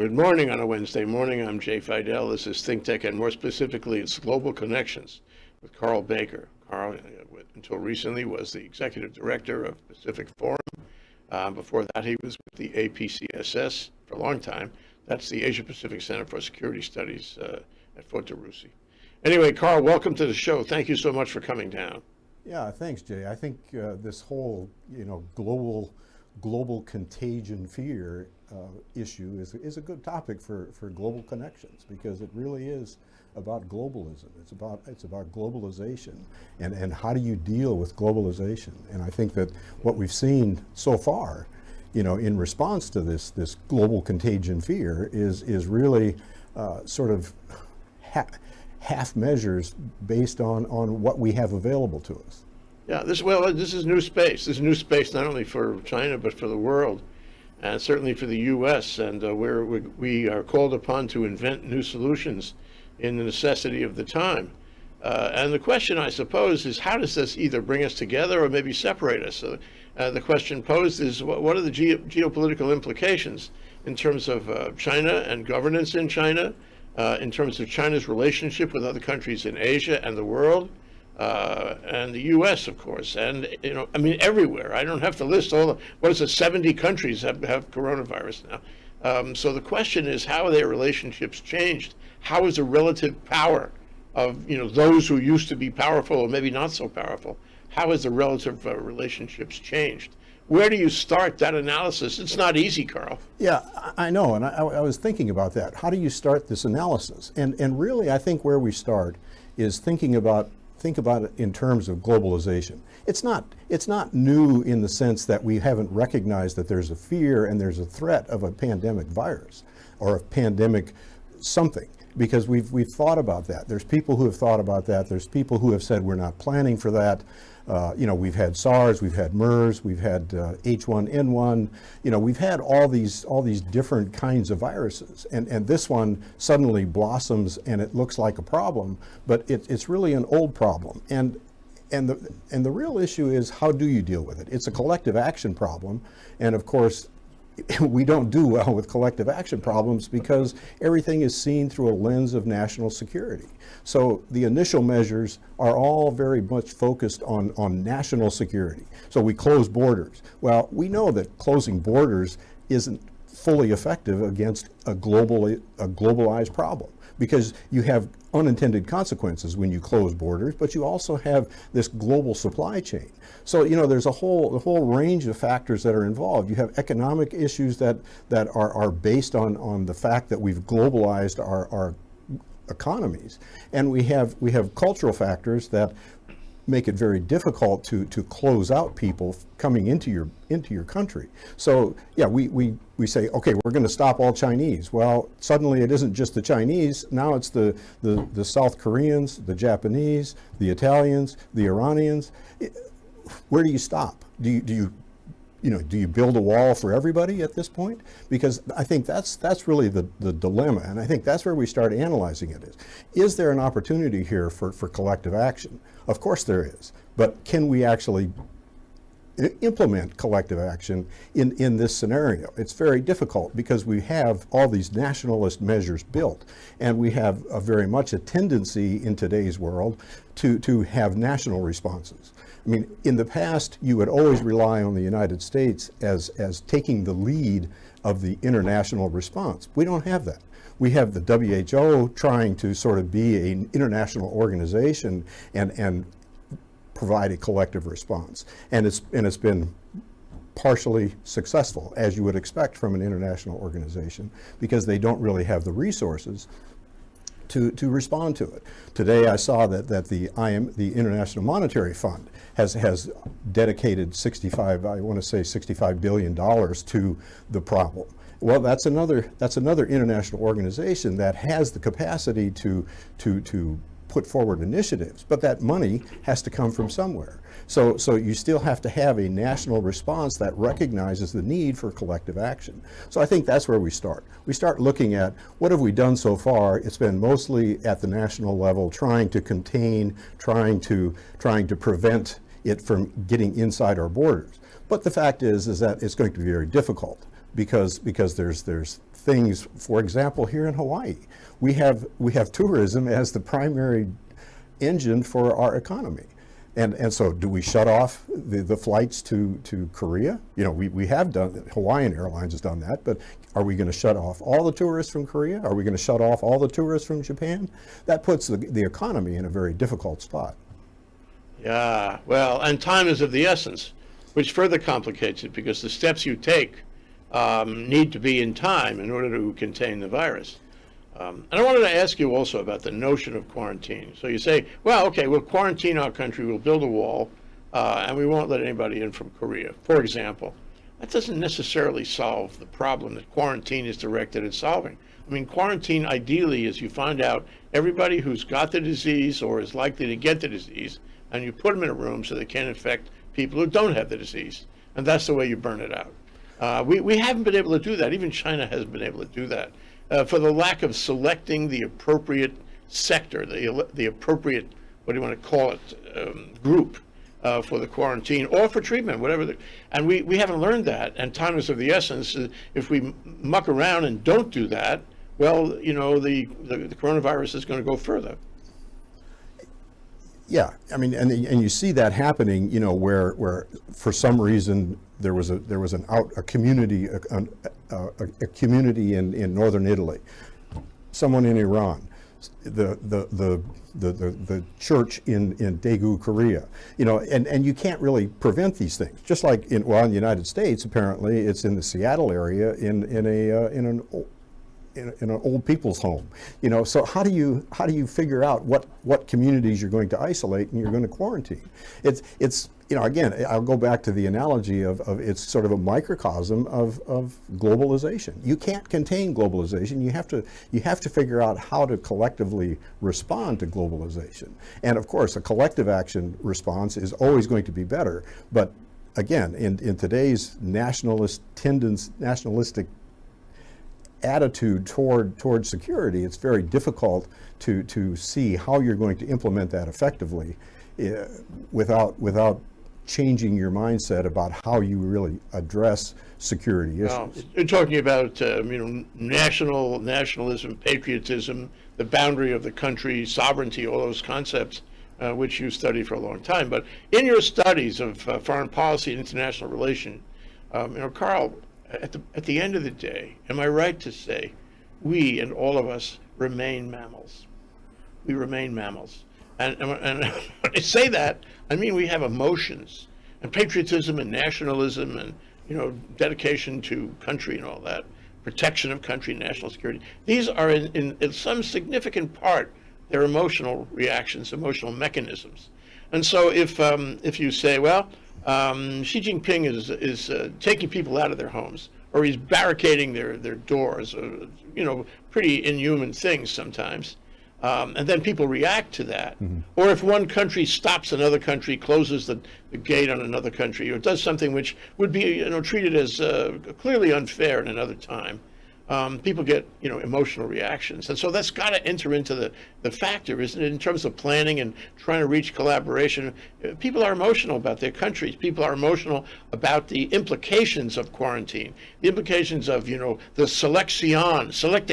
Good morning on a Wednesday morning. I'm Jay Fidel. This is Think Tech, and more specifically, it's Global Connections with Carl Baker. Carl, until recently, was the executive director of Pacific Forum. Before that, he was with the APCSS for a long time. That's the Asia Pacific Center for Security Studies at Fort de Russie. Anyway, Carl, welcome to the show. Thank you so much for coming down. Yeah, thanks, Jay. I think this whole, global contagion fear issue is a good topic for global connections, because it really is about globalism. It's about globalization, and how do you deal with globalization? And I think that what we've seen so far, in response to this global contagion fear is really sort of half measures based on what we have available to us. Yeah, this is new space. This is new space not only for China but for the world, and certainly for the U.S. And we are called upon to invent new solutions in the necessity of the time. And the question, I suppose, is how does this either bring us together or maybe separate us? So, the question posed is what are the geopolitical implications in terms of China and governance in China, in terms of China's relationship with other countries in Asia and the world, and the U.S., of course, and everywhere. I don't have to list all 70 countries have coronavirus now. So the question is, how are their relationships changed? How is the relative power of those who used to be powerful or maybe not so powerful? How has the relative relationships changed? Where do you start that analysis? It's not easy, Carl. Yeah, I know, and I was thinking about that. How do you start this analysis? And really, I think where we start is think about it in terms of globalization. It's not new in the sense that we haven't recognized that there's a fear and there's a threat of a pandemic virus or a pandemic something, because we've thought about that. There's people who have thought about that. There's people who have said we're not planning for that. We've had SARS, we've had MERS, we've had H1N1. We've had all these different kinds of viruses, and this one suddenly blossoms and it looks like a problem, but it's really an old problem. And the real issue is, how do you deal with it? It's a collective action problem, and of course, we don't do well with collective action problems because everything is seen through a lens of national security. So the initial measures are all very much focused on national security. So we close borders. Well, we know that closing borders isn't fully effective against a globalized problem, because you have unintended consequences when you close borders, but you also have this global supply chain. So there's a whole range of factors that are involved. You have economic issues that are based on the fact that we've globalized our economies, and we have cultural factors that make it very difficult to close out people coming into your country. So yeah, we say, okay, we're going to stop all Chinese. Well, suddenly it isn't just the Chinese. Now it's the South Koreans, the Japanese, the Italians, the Iranians. Where do you stop? Do you build a wall for everybody at this point? Because I think that's really the dilemma, and I think that's where we start analyzing it. Is there an opportunity here for collective action? Of course there is, but can we actually implement collective action in this scenario? It's very difficult because we have all these nationalist measures built, and we have very much a tendency in today's world to have national responses. I mean, in the past, you would always rely on the United States as taking the lead of the international response. We don't have that. We have the WHO trying to sort of be an international organization and provide a collective response. And it's been partially successful, as you would expect from an international organization, because they don't really have the resources to respond to it. Today I saw that the International Monetary Fund has dedicated $65 billion to the problem. Well, that's another international organization that has the capacity to put forward initiatives, but that money has to come from somewhere. So you still have to have a national response that recognizes the need for collective action. So I think that's where we start. We start looking at what have we done so far. It's been mostly at the national level, trying to contain, trying to prevent it from getting inside our borders. But the fact is that it's going to be very difficult because there's things. For example, here in Hawaii, we have tourism as the primary engine for our economy. And so do we shut off the flights to Korea? You know, we have done, Hawaiian Airlines has done that, but are we going to shut off all the tourists from Korea? Are we going to shut off all the tourists from Japan? That puts the economy in a very difficult spot. Yeah, well, and time is of the essence, which further complicates it because the steps you take need to be in time in order to contain the virus. And I wanted to ask you also about the notion of quarantine. So you say, well, okay, we'll quarantine our country, we'll build a wall, and we won't let anybody in from Korea, for example. That doesn't necessarily solve the problem that quarantine is directed at solving. I mean, quarantine ideally is you find out everybody who's got the disease or is likely to get the disease, and you put them in a room so they can't infect people who don't have the disease. And that's the way you burn it out. We haven't been able to do that. Even China hasn't been able to do that. For the lack of selecting the appropriate sector, the appropriate, what do you want to call it, group for the quarantine or for treatment, whatever. And we haven't learned that, and time is of the essence. If we muck around and don't do that, well, you know, the coronavirus is going to go further. Yeah, I mean, and you see that happening, you know, where for some reason there was a community in northern Italy, someone in Iran, the church in Daegu, Korea, you know, and you can't really prevent these things. Just like in the United States, apparently it's in the Seattle area in an old people's home, you know. So how do you figure out what communities you're going to isolate and you're going to quarantine? It's you know, again, I'll go back to the analogy of it's sort of a microcosm of globalization. You can't contain globalization. You have to figure out how to collectively respond to globalization. And of course, a collective action response is always going to be better. But again, in today's nationalistic attitude toward security, it's very difficult to see how you're going to implement that effectively without changing your mindset about how you really address security issues. Well, you're talking about you know, nationalism, patriotism, the boundary of the country, sovereignty, all those concepts which you studied for a long time. But in your studies of foreign policy and international relations, you know, Carl, at the end of the day, am I right to say we and all of us remain mammals? We remain mammals. And when I say that, I mean we have emotions and patriotism and nationalism and, you know, dedication to country and all that, protection of country and national security. These are in some significant part, they're emotional reactions, emotional mechanisms. And so if you say, well, Xi Jinping is taking people out of their homes, or he's barricading their doors, you know, pretty inhuman things sometimes, and then people react to that. Mm-hmm. Or if one country stops another country, closes the gate on another country, or does something which would be, you know, treated as clearly unfair in another time, people get, you know, emotional reactions. And so that's got to enter into the factor, isn't it, in terms of planning and trying to reach collaboration. People are emotional about their countries. People are emotional about the implications of quarantine, the implications of, you know, the selecting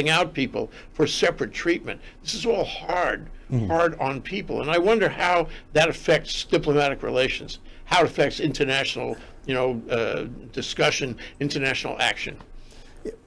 out people for separate treatment. This is all hard on people. And I wonder how that affects diplomatic relations, how it affects international, you know, discussion, international action.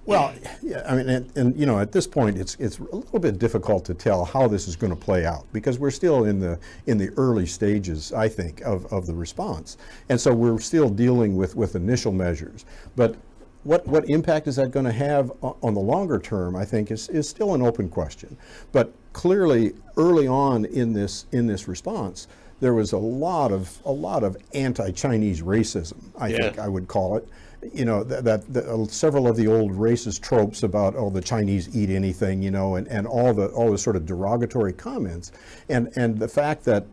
Well, yeah, I mean, and you know, at this point, it's a little bit difficult to tell how this is going to play out because we're still in the early stages, I think, of the response, and so we're still dealing with initial measures. But what impact is that going to have on the longer term? I think is still an open question. But clearly, early on in this response, there was a lot of anti-Chinese racism. I think I would call it. You know, that several of the old racist tropes about, oh, the Chinese eat anything, you know, and all the sort of derogatory comments, and the fact that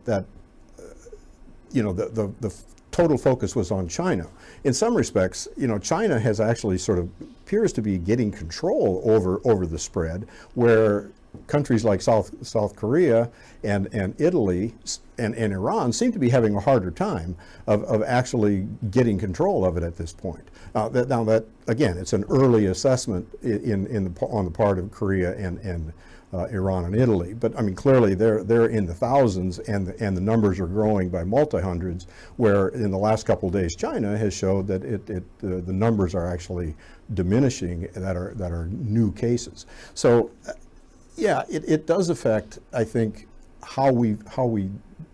you know, the total focus was on China. In some respects, you know, China has actually sort of appears to be getting control over the spread, where countries like South Korea and Italy and Iran seem to be having a harder time of actually getting control of it at this point. Now that again, it's an early assessment on the part of Korea and Iran and Italy, but I mean clearly they're in the thousands, and the numbers are growing by multi-hundreds. Where in the last couple of days, China has showed that the numbers are actually diminishing that are new cases. So. Yeah, it does affect, I think, how we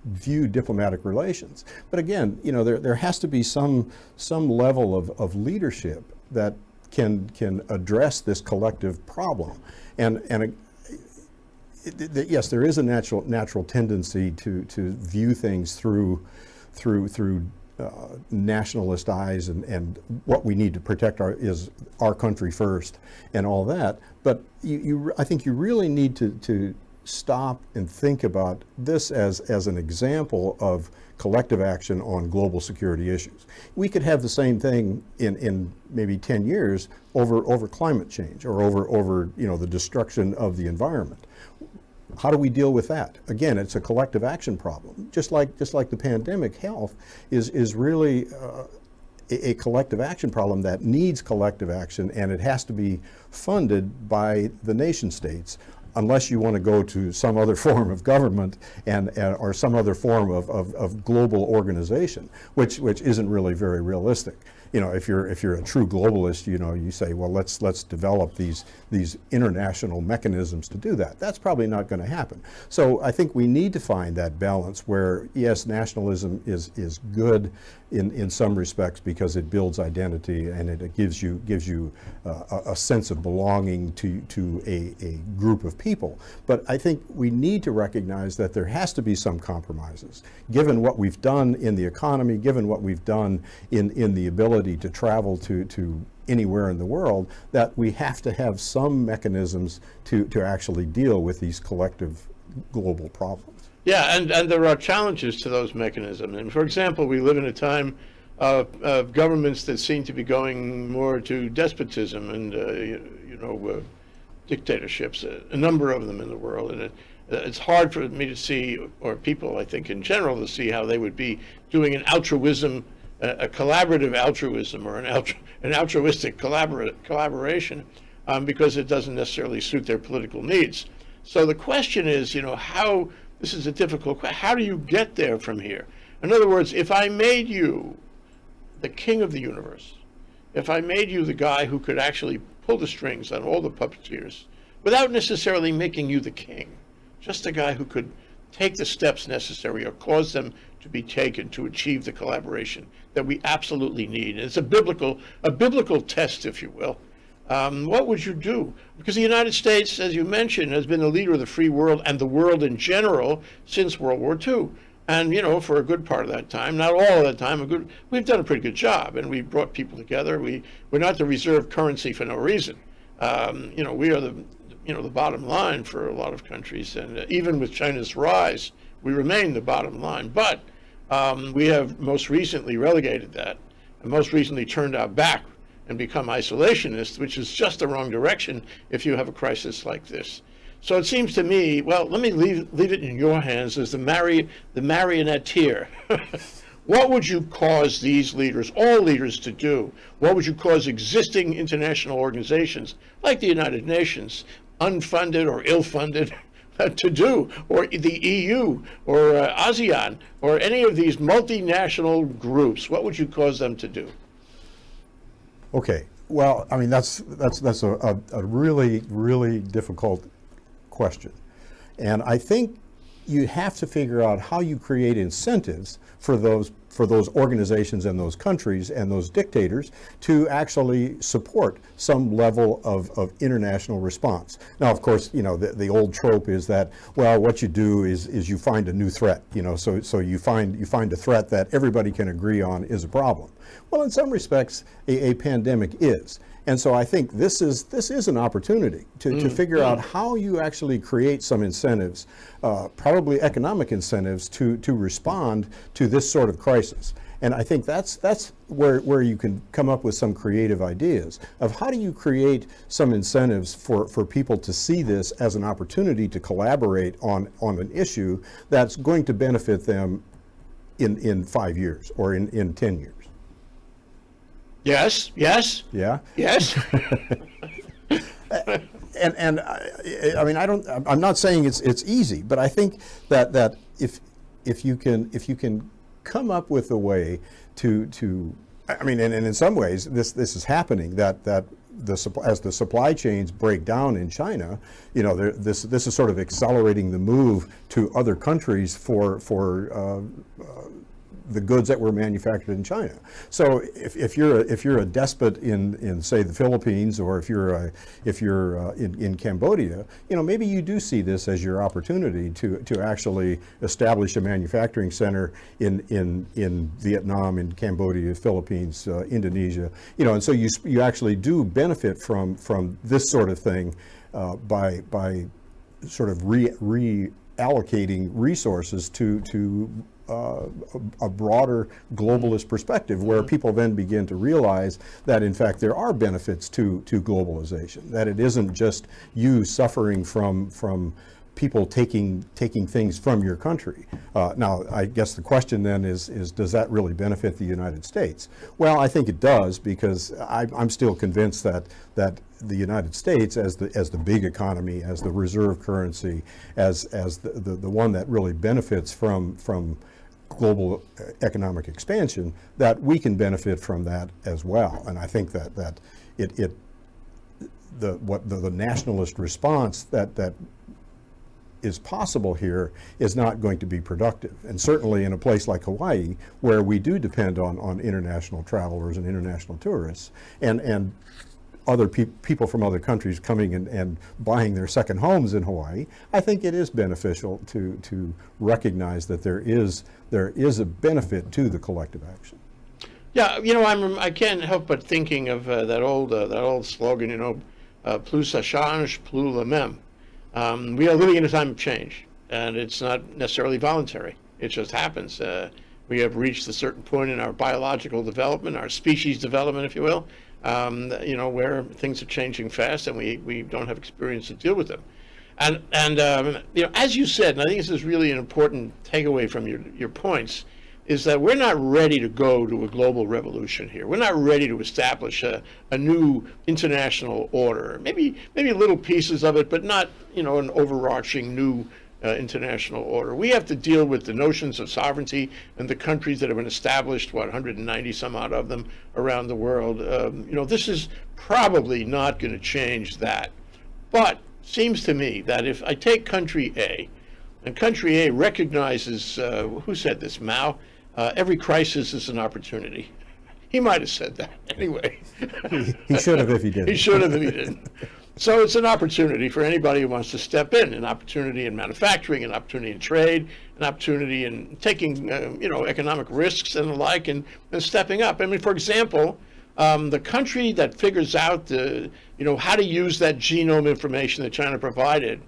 view diplomatic relations. But again, you know, there has to be some level of leadership that can address this collective problem. And yes, there is a natural tendency to view things through nationalist eyes, and what we need to protect is our country first and all that. But I think you really need to stop and think about this as an example of collective action on global security issues. We could have the same thing in maybe 10 years over climate change or over you know, the destruction of the environment. How do we deal with that? Again, it's a collective action problem. Just like the pandemic, health is really a collective action problem that needs collective action, and it has to be funded by the nation states, unless you want to go to some other form of government or some other form of global organization, which isn't really very realistic. You know, if you're a true globalist, you know, you say, well, let's develop these international mechanisms to do that. That's probably not going to happen. So I think we need to find that balance where, yes, nationalism is good in some respects because it builds identity and it gives you a sense of belonging to a group of people. But I think we need to recognize that there has to be some compromises, given what we've done in the economy, given what we've done in the ability to travel to anywhere in the world, that we have to have some mechanisms to actually deal with these collective global problems. Yeah, and there are challenges to those mechanisms. And for example, we live in a time of governments that seem to be going more to despotism and dictatorships, a number of them in the world. And it's hard for me to see, or people, I think, in general, to see how they would be doing an altruism, a collaborative altruism, or an altruistic collaboration, because it doesn't necessarily suit their political needs. So the question is, you know, this is a difficult question. How do you get there from here? In other words, if I made you the king of the universe, if I made you the guy who could actually pull the strings on all the puppeteers without necessarily making you the king, just a guy who could take the steps necessary or cause them to be taken to achieve the collaboration that we absolutely need. And it's a biblical test, if you will. What would you do? Because the United States, as you mentioned, has been the leader of the free world and the world in general since World War II. And, you know, for a good part of that time, not all of that time, we've done a pretty good job, and we brought people together. We're not the reserve currency for no reason. You know, we are the bottom line for a lot of countries, and even with China's rise, we remain the bottom line. But we have most recently relegated that, and most recently turned our back and become isolationists, which is just the wrong direction if you have a crisis like this. So it seems to me, well, let me leave it in your hands as the marionetteer. What would you cause these leaders, all leaders, to do? What would you cause existing international organizations like the United Nations, unfunded or ill-funded, to do, or the EU, or ASEAN, or any of these multinational groups? What would you cause them to do? Okay, well, I mean, that's a really, really difficult question. And I think you have to figure out how you create incentives for those organizations and those countries and those dictators to actually support some level of international response. Now, of course, you know, the old trope is that, well, what you do is you find a new threat, you know, so you find a threat that everybody can agree on is a problem. Well, in some respects, a pandemic is. And so I think this is an opportunity to figure out how you actually create some incentives, probably economic incentives, to respond to this sort of crisis. And I think that's where you can come up with some creative ideas of how do you create some incentives for people to see this as an opportunity to collaborate on an issue that's going to benefit them in 5 years or in 10 years. Yes, yes, Yeah? yes. And I mean, I'm not saying it's easy, but I think that if you can come up with a way to I mean, and in some ways this is happening, that as the supply chains break down in China, you know, this is sort of accelerating the move to other countries for the goods that were manufactured in China. So if you're a despot in say the Philippines, or if you're in Cambodia, you know, maybe you do see this as your opportunity to actually establish a manufacturing center in Vietnam, in Cambodia, Philippines, Indonesia, you know, and so you actually do benefit from this sort of thing by sort of reallocating resources to a broader globalist perspective, where people then begin to realize that in fact there are benefits to globalization, that it isn't just you suffering from people taking things from your country. Now, I guess the question then is does that really benefit the United States? Well, I think it does, because I'm still convinced that the United States, as the big economy, as the reserve currency, as the one that really benefits from global economic expansion, that we can benefit from that as well. And I think that the nationalist response that is possible here is not going to be productive. And certainly in a place like Hawaii, where we do depend on international travelers and international tourists, and other people from other countries coming and buying their second homes in Hawaii, I think it is beneficial to recognize that there is a benefit to the collective action. Yeah, you know, I can't help but thinking of that old slogan, you know, plus ça change, plus la même. We are living in a time of change, and it's not necessarily voluntary. It just happens. We have reached a certain point in our biological development, our species development, if you will, you know, where things are changing fast, and we don't have experience to deal with them. And you know, as you said, and I think this is really an important takeaway from your points, is that we're not ready to go to a global revolution here. We're not ready to establish a new international order. Maybe little pieces of it, but not, you know, an overarching new international order. We have to deal with the notions of sovereignty and the countries that have been established, 190 some odd of them around the world. You know, this is probably not going to change that. But seems to me that if I take country A, and country A recognizes, who said this, Mao? Every crisis is an opportunity. He might have said that anyway. He should have if he didn't. He should have if he didn't. So it's an opportunity for anybody who wants to step in, an opportunity in manufacturing, an opportunity in trade, an opportunity in taking, you know, economic risks and the like, and stepping up. I mean, for example, the country that figures out, you know, how to use that genome information that China provided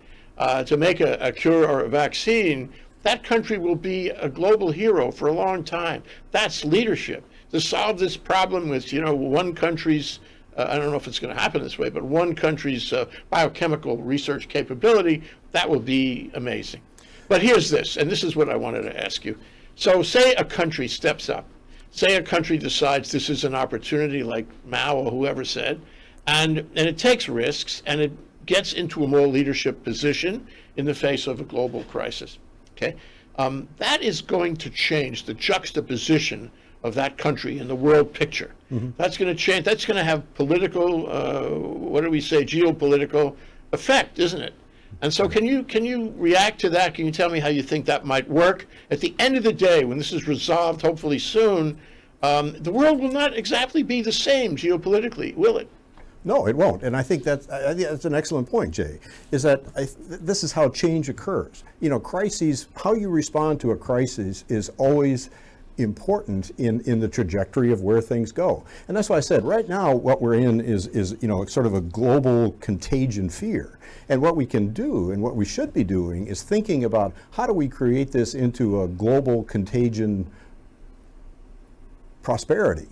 to make a cure or a vaccine, that country will be a global hero for a long time. That's leadership. To solve this problem with, you know, one country's, I don't know if it's going to happen this way, but one country's biochemical research capability, that will be amazing. But here's this, and this is what I wanted to ask you. So say a country steps up. Say a country decides this is an opportunity, like Mao or whoever said, and it takes risks, and it gets into a more leadership position in the face of a global crisis. Okay, that is going to change the juxtaposition of that country in the world picture. Mm-hmm. That's going to change. That's going to have political, what do we say, geopolitical effect, isn't it? And so, can you react to that? Can you tell me how you think that might work? At the end of the day, when this is resolved, hopefully soon, the world will not exactly be the same geopolitically, will it? No, it won't. And I think that's an excellent point, Jay, is that this is how change occurs. You know, crises, how you respond to a crisis is always important in the trajectory of where things go. And that's why I said right now what we're in is you know, sort of a global contagion fear. And what we can do and what we should be doing is thinking about how do we create this into a global contagion prosperity,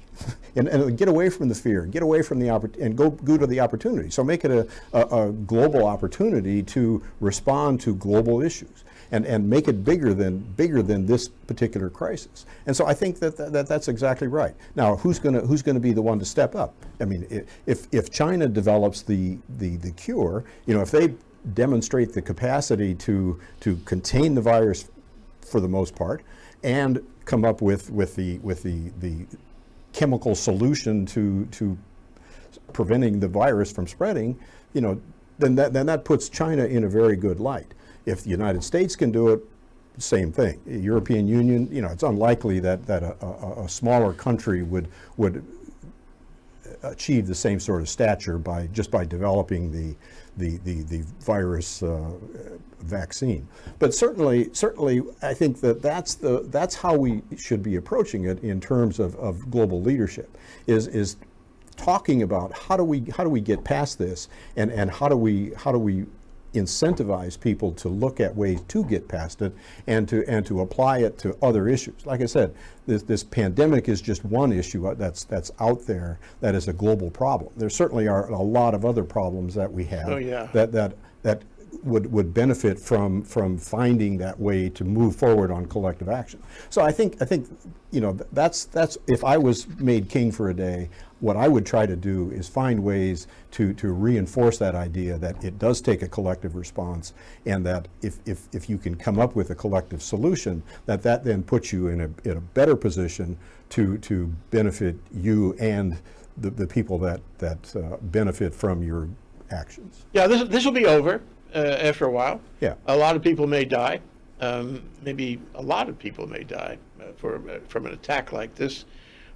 and get away from the fear, get away from the and go to the opportunity. So make it a global opportunity to respond to global issues, and make it bigger than this particular crisis. And so I think that's exactly right. Now, who's going to be the one to step up? I mean, if China develops the cure, if they demonstrate the capacity to contain the virus for the most part, and come up with the chemical solution to preventing the virus from spreading, then that puts China in a very good light. If the United States can do it, same thing. European Union, it's unlikely that a smaller country would achieve the same sort of stature by developing the virus vaccine. But certainly, I think that's how we should be approaching it in terms of global leadership. Is talking about how do we get past this, and how do we incentivize people to look at ways to get past it, and to apply it to other issues. Like I said, this pandemic is just one issue that's out there that is a global problem. There certainly are a lot of other problems that we have. Oh, yeah. that would benefit from finding that way to move forward on collective action. So I think that's if I was made king for a day, what I would try to do is find ways to reinforce that idea that it does take a collective response, and that if you can come up with a collective solution, that then puts you in a better position to benefit you and the people that benefit from your actions. Yeah, this will be over after a while. Yeah. A lot of people may die. Maybe a lot of people may die from an attack like this.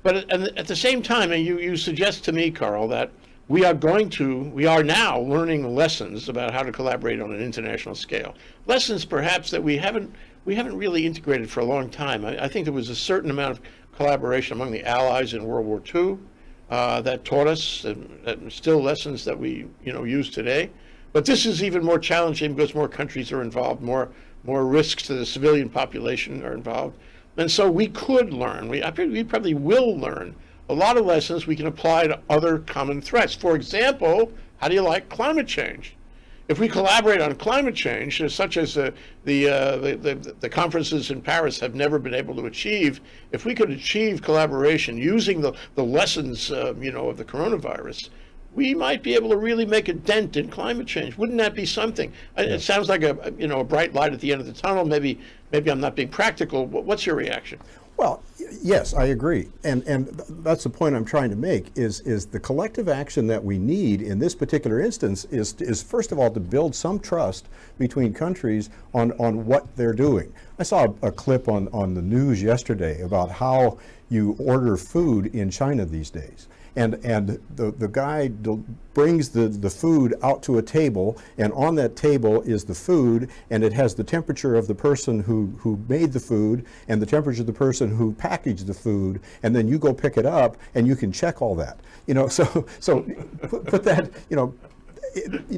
But at the same time, and you suggest to me, Carl, that we are now learning lessons about how to collaborate on an international scale. Lessons perhaps that we haven't really integrated for a long time. I think there was a certain amount of collaboration among the Allies in World War II that taught us, that still lessons that we use today. But this is even more challenging because more countries are involved, more risks to the civilian population are involved. And so we could learn, we probably will learn a lot of lessons we can apply to other common threats. For example, how do you like climate change? If we collaborate on climate change, such as the conferences in Paris have never been able to achieve, if we could achieve collaboration using the lessons of the coronavirus, we might be able to really make a dent in climate change. Wouldn't that be something? Yeah. It sounds like a bright light at the end of the tunnel. Maybe I'm not being practical. What's your reaction? Well, yes, I agree, and that's the point I'm trying to make. Is the collective action that we need in this particular instance is first of all to build some trust between countries on what they're doing. I saw a clip on the news yesterday about how you order food in China these days. And the guy brings the food out to a table, and on that table is the food, and it has the temperature of the person who made the food and the temperature of the person who packaged the food, and then you go pick it up and you can check all that. So put that,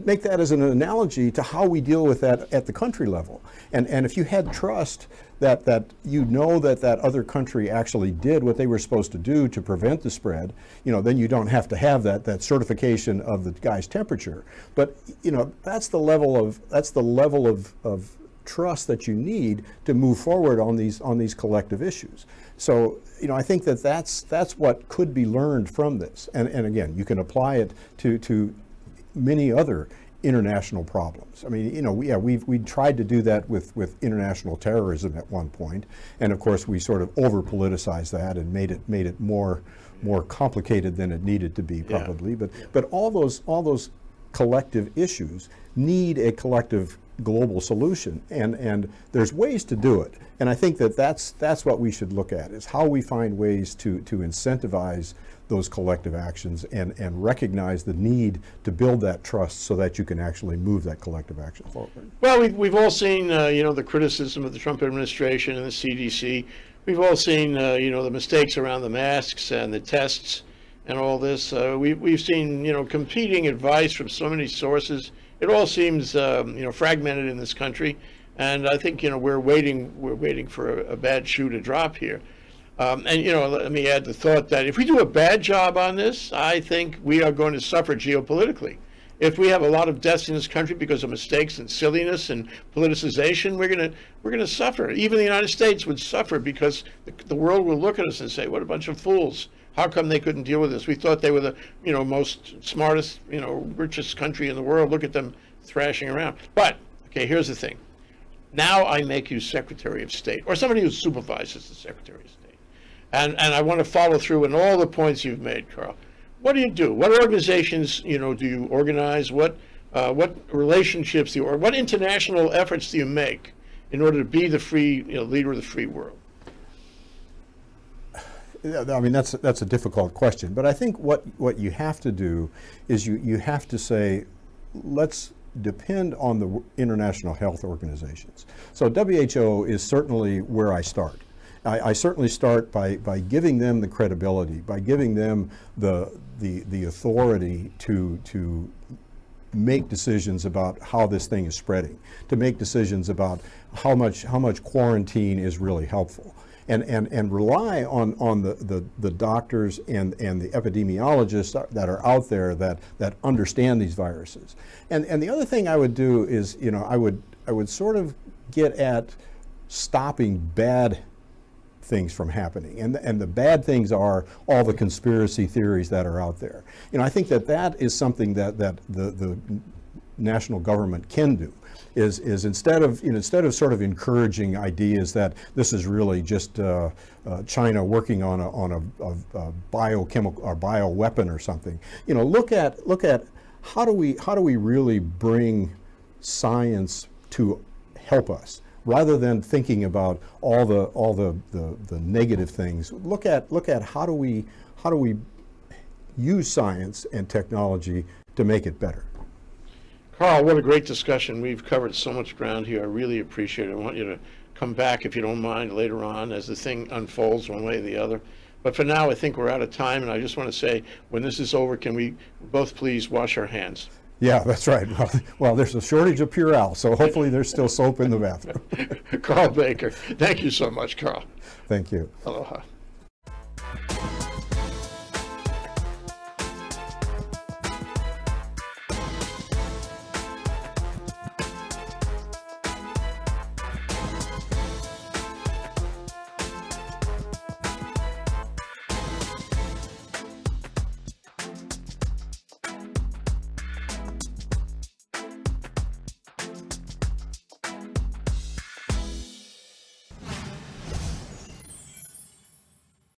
make that as an analogy to how we deal with that at the country level. And if you had trust that that other country actually did what they were supposed to do to prevent the spread, then you don't have to have that certification of the guy's temperature. But that's the level of trust that you need to move forward on these collective issues. So I think that's what could be learned from this. And again, you can apply it to many other international problems. I mean, we tried to do that with international terrorism at one point, and of course we sort of over politicized that and made it more complicated than it needed to be, probably. Yeah. But all those collective issues need a collective global solution, and there's ways to do it. And I think that's what we should look at, is how we find ways to incentivize those collective actions and recognize the need to build that trust so that you can actually move that collective action forward. Well, we've all seen the criticism of the Trump administration and the CDC. We've all seen the mistakes around the masks and the tests and all this. We've seen competing advice from so many sources. It all seems fragmented in this country, and I think we're waiting for a bad shoe to drop here. And, let me add the thought that if we do a bad job on this, I think we are going to suffer geopolitically. If we have a lot of deaths in this country because of mistakes and silliness and politicization, we're gonna suffer. Even the United States would suffer because the world will look at us and say, "What a bunch of fools! How come they couldn't deal with this? We thought they were the most smartest, richest country in the world. Look at them thrashing around." But okay, here's the thing. Now I make you Secretary of State, or somebody who supervises the Secretary of State. And I want to follow through on all the points you've made, Carl. What do you do? What organizations, do you organize? What relationships or what international efforts do you make in order to be the free, leader of the free world? I mean, that's a difficult question, but I think what you have to do is you have to say, let's depend on the international health organizations. So WHO is certainly where I start. I certainly start by giving them the credibility, by giving them the authority to make decisions about how this thing is spreading, to make decisions about how much quarantine is really helpful, and rely on the doctors and the epidemiologists that are out there that understand these viruses. And the other thing I would do is, I would sort of get at stopping bad things from happening, and the bad things are all the conspiracy theories that are out there. I think that is something that the national government can do, is instead of sort of encouraging ideas that this is really just China working on a biochemical or bioweapon or something. Look at how do we really bring science to help us, rather than thinking about all the negative things. Look at how do we use science and technology to make it better. Carl, what a great discussion. We've covered so much ground here. I really appreciate it. I want you to come back, if you don't mind, later on as the thing unfolds one way or the other. But for now, I think we're out of time, and I just want to say, when this is over, can we both please wash our hands? Yeah, that's right. Well, there's a shortage of Purell, so hopefully there's still soap in the bathroom. Carl Baker, thank you so much, Carl. Thank you. Aloha.